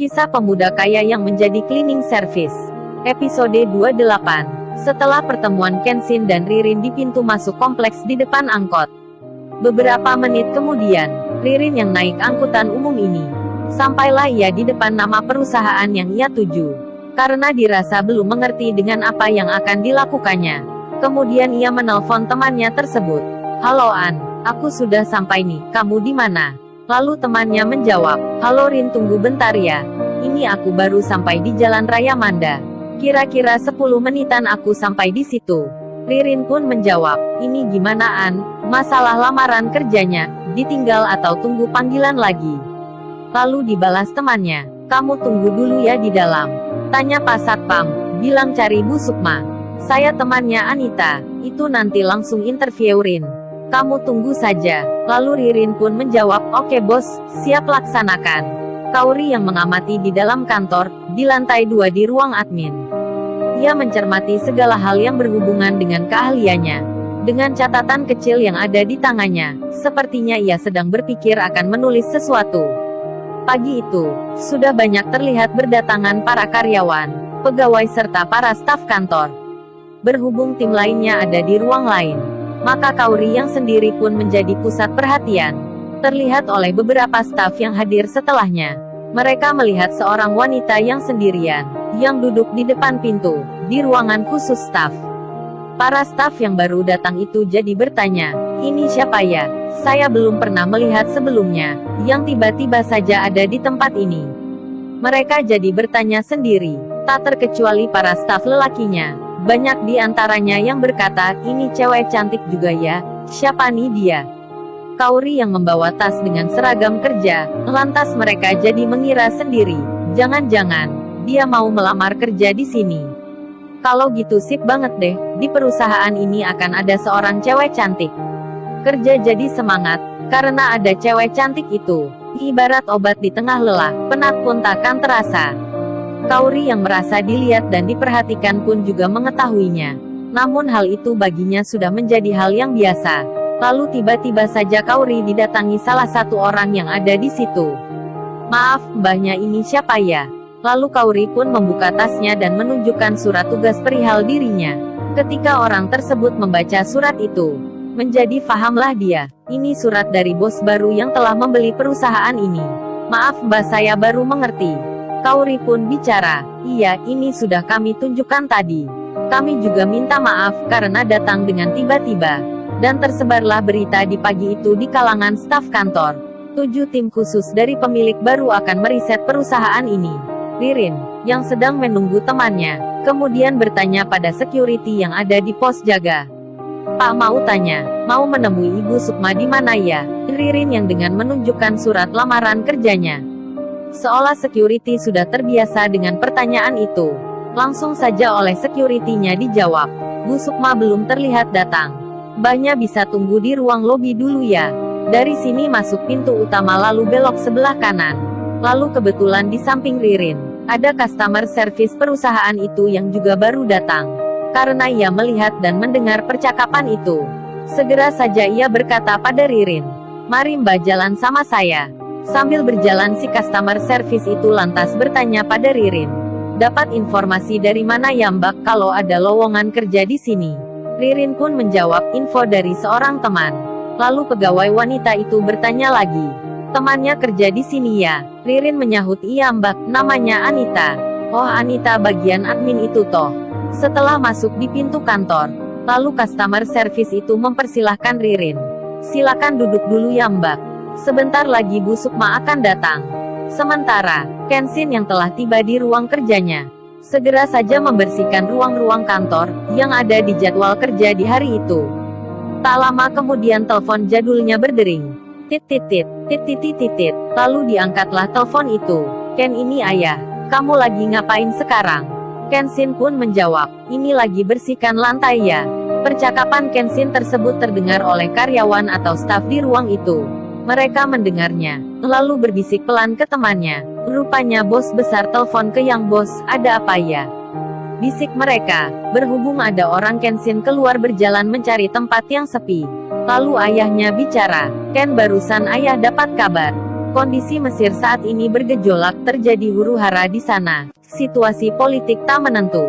Kisah pemuda kaya yang menjadi cleaning service. Episode 28. Setelah pertemuan Kenshin dan Ririn di pintu masuk kompleks di depan angkot. Beberapa menit kemudian, Ririn yang naik angkutan umum ini. Sampailah ia di depan nama perusahaan yang ia tuju. Karena dirasa belum mengerti dengan apa yang akan dilakukannya. Kemudian ia menelpon temannya tersebut. "Halo An, aku sudah sampai nih, kamu di mana?" Lalu temannya menjawab, "Halo Rin, tunggu bentar ya. Ini aku baru sampai di Jalan Raya Manda. Kira-kira 10 menitan aku sampai di situ." Ririn pun menjawab, "Ini gimana An, masalah lamaran kerjanya, ditinggal atau tunggu panggilan lagi?" Lalu dibalas temannya, "Kamu tunggu dulu ya di dalam. Tanya Pak Satpam, bilang cari Bu Sukma. Saya temannya Anita, itu nanti langsung interview Rin. Kamu tunggu saja." Lalu Ririn pun menjawab, "Oke bos, siap laksanakan." Kaori yang mengamati di dalam kantor, di lantai 2 di ruang admin. Ia mencermati segala hal yang berhubungan dengan keahliannya. Dengan catatan kecil yang ada di tangannya, sepertinya ia sedang berpikir akan menulis sesuatu. Pagi itu, sudah banyak terlihat berdatangan para karyawan, pegawai serta para staf kantor. Berhubung tim lainnya ada di ruang lain, maka Kaori yang sendiri pun menjadi pusat perhatian. Terlihat oleh beberapa staf yang hadir setelahnya. Mereka melihat seorang wanita yang sendirian, yang duduk di depan pintu, di ruangan khusus staf. Para staf yang baru datang itu jadi bertanya, "Ini siapa ya? Saya belum pernah melihat sebelumnya, yang tiba-tiba saja ada di tempat ini." Mereka jadi bertanya sendiri, tak terkecuali para staf lelakinya. Banyak di antaranya yang berkata, "Ini cewek cantik juga ya, siapa nih dia?" Kaori yang membawa tas dengan seragam kerja, lantas mereka jadi mengira sendiri, jangan-jangan dia mau melamar kerja di sini. Kalau gitu sip banget deh, di perusahaan ini akan ada seorang cewek cantik. Kerja jadi semangat, karena ada cewek cantik itu. Ibarat obat di tengah lelah, penat pun takkan terasa. Kaori yang merasa dilihat dan diperhatikan pun juga mengetahuinya. Namun hal itu baginya sudah menjadi hal yang biasa. Lalu tiba-tiba saja Kaori didatangi salah satu orang yang ada di situ. "Maaf, mbahnya ini siapa ya?" Lalu Kaori pun membuka tasnya dan menunjukkan surat tugas perihal dirinya. Ketika orang tersebut membaca surat itu, menjadi fahamlah dia, ini surat dari bos baru yang telah membeli perusahaan ini. "Maaf mbah, saya baru mengerti." Kaori pun bicara, "Iya, ini sudah kami tunjukkan tadi. Kami juga minta maaf karena datang dengan tiba-tiba." Dan tersebarlah berita di pagi itu di kalangan staf kantor. 7 tim khusus dari pemilik baru akan meriset perusahaan ini. Ririn, yang sedang menunggu temannya, kemudian bertanya pada security yang ada di pos jaga. "Pak, mau tanya, mau menemui Ibu Sukma di mana ya?" Ririn yang dengan menunjukkan surat lamaran kerjanya. Seolah security sudah terbiasa dengan pertanyaan itu. Langsung saja oleh security-nya dijawab, "Bu Sukma belum terlihat datang. Mbahnya bisa tunggu di ruang lobi dulu ya. Dari sini masuk pintu utama lalu belok sebelah kanan." Lalu kebetulan di samping Ririn, ada customer service perusahaan itu yang juga baru datang. Karena ia melihat dan mendengar percakapan itu, segera saja ia berkata pada Ririn, "Mari Mbak jalan sama saya." Sambil berjalan si customer service itu lantas bertanya pada Ririn, "Dapat informasi dari mana ya Mbak kalau ada lowongan kerja di sini?" Ririn pun menjawab, "Info dari seorang teman." Lalu pegawai wanita itu bertanya lagi, "Temannya kerja di sini ya?" Ririn menyahut, "Iya Mbak, namanya Anita." "Oh Anita bagian admin itu toh." Setelah masuk di pintu kantor, lalu customer service itu mempersilahkan Ririn, "Silakan duduk dulu ya Mbak. Sebentar lagi Bu Sukma akan datang." Sementara, Kenshin yang telah tiba di ruang kerjanya, segera saja membersihkan ruang-ruang kantor, yang ada di jadwal kerja di hari itu. Tak lama kemudian telepon jadulnya berdering. Tit. Lalu diangkatlah telepon itu. "Ken, ini ayah. Kamu lagi ngapain sekarang?" Kenshin pun menjawab, "Ini lagi bersihkan lantai ya." Percakapan Kenshin tersebut terdengar oleh karyawan atau staf di ruang itu. Mereka mendengarnya, lalu berbisik pelan ke temannya, "Rupanya bos besar telepon ke yang bos, ada apa ya?" Bisik mereka, berhubung ada orang. Kenshin keluar berjalan mencari tempat yang sepi. Lalu ayahnya bicara, "Ken, barusan ayah dapat kabar. Kondisi Mesir saat ini bergejolak, terjadi huru-hara di sana. Situasi politik tak menentu.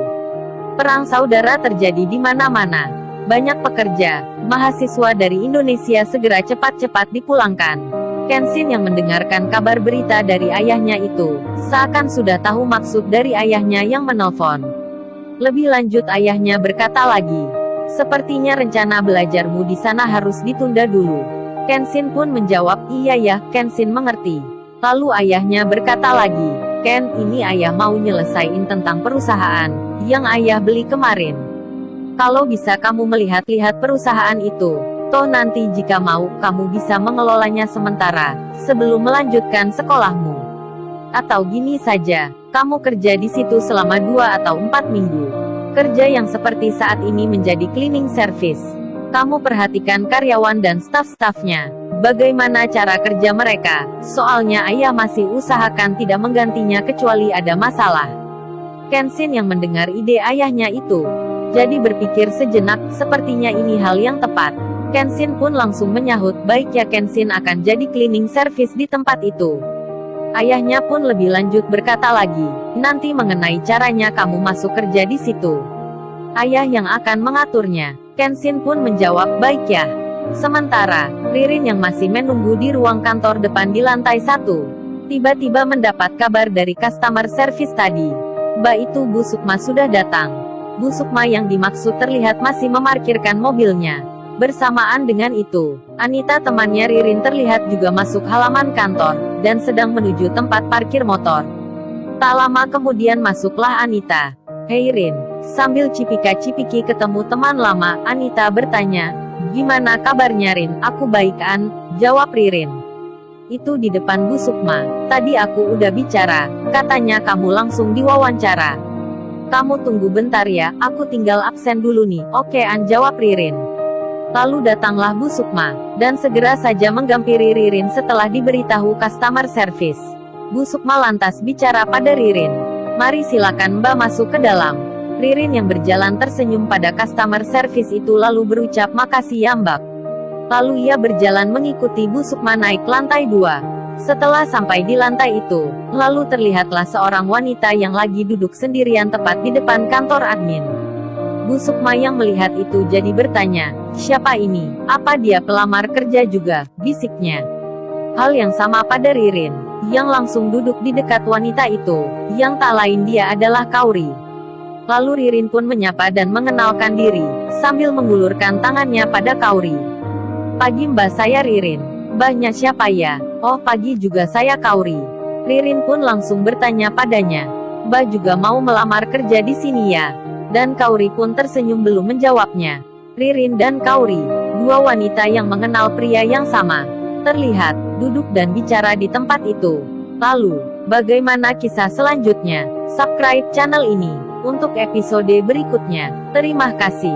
Perang saudara terjadi di mana-mana. Banyak pekerja, mahasiswa dari Indonesia segera cepat-cepat dipulangkan. Kenshin yang mendengarkan kabar berita dari ayahnya itu, seakan sudah tahu maksud dari ayahnya yang menelpon. Lebih lanjut ayahnya berkata lagi, "Sepertinya rencana belajarmu di sana harus ditunda dulu." Kenshin pun menjawab, "Iya ya." Kenshin mengerti. Lalu ayahnya berkata lagi, "Ken, ini ayah mau nyelesain tentang perusahaan yang ayah beli kemarin. Kalau bisa kamu melihat-lihat perusahaan itu, toh nanti jika mau, kamu bisa mengelolanya sementara, sebelum melanjutkan sekolahmu. Atau gini saja, kamu kerja di situ selama 2 atau 4 minggu. Kerja yang seperti saat ini menjadi cleaning service. Kamu perhatikan karyawan dan staf-stafnya. Bagaimana cara kerja mereka? Soalnya ayah masih usahakan tidak menggantinya kecuali ada masalah." Kenshin yang mendengar ide ayahnya itu, jadi berpikir sejenak, sepertinya ini hal yang tepat. Kenshin pun langsung menyahut, "Baik ya." Kenshin akan jadi cleaning service di tempat itu. Ayahnya pun lebih lanjut berkata lagi, "Nanti mengenai caranya kamu masuk kerja di situ, ayah yang akan mengaturnya." Kenshin pun menjawab, "Baik ya." Sementara, Ririn yang masih menunggu di ruang kantor depan di lantai 1, tiba-tiba mendapat kabar dari customer service tadi. "Mbak, itu Bu Sukma sudah datang." Bu Sukma yang dimaksud terlihat masih memarkirkan mobilnya. Bersamaan dengan itu, Anita temannya Ririn terlihat juga masuk halaman kantor, dan sedang menuju tempat parkir motor. Tak lama kemudian masuklah Anita. "Hei Rin." Sambil cipika-cipiki ketemu teman lama, Anita bertanya, "Gimana kabarnya Rin?" "Aku baik An," jawab Ririn. "Itu di depan Bu Sukma. Tadi aku udah bicara, katanya kamu langsung diwawancara." "Kamu tunggu bentar ya, aku tinggal absen dulu nih." "Oke An," jawab Ririn. Lalu datanglah Bu Sukma, dan segera saja menggampiri Ririn setelah diberitahu customer service. Bu Sukma lantas bicara pada Ririn, "Mari silakan Mbak masuk ke dalam." Ririn yang berjalan tersenyum pada customer service itu lalu berucap, "Makasih ya Mbak." Lalu ia berjalan mengikuti Bu Sukma naik lantai 2. Setelah sampai di lantai itu, lalu terlihatlah seorang wanita yang lagi duduk sendirian tepat di depan kantor admin. Bu Sukma yang melihat itu jadi bertanya, "Siapa ini? Apa dia pelamar kerja juga?" bisiknya. Hal yang sama pada Ririn, yang langsung duduk di dekat wanita itu, yang tak lain dia adalah Kauri. Lalu Ririn pun menyapa dan mengenalkan diri, sambil mengulurkan tangannya pada Kauri. "Pagi Mbak, saya Ririn." "Mbaknya siapa ya?" "Oh pagi juga, saya Kauri." Ririn pun langsung bertanya padanya, "Mbak juga mau melamar kerja di sini ya?" Dan Kauri pun tersenyum belum menjawabnya. Ririn dan Kauri, dua wanita yang mengenal pria yang sama, terlihat duduk dan bicara di tempat itu. Lalu, bagaimana kisah selanjutnya? Subscribe channel ini untuk episode berikutnya. Terima kasih.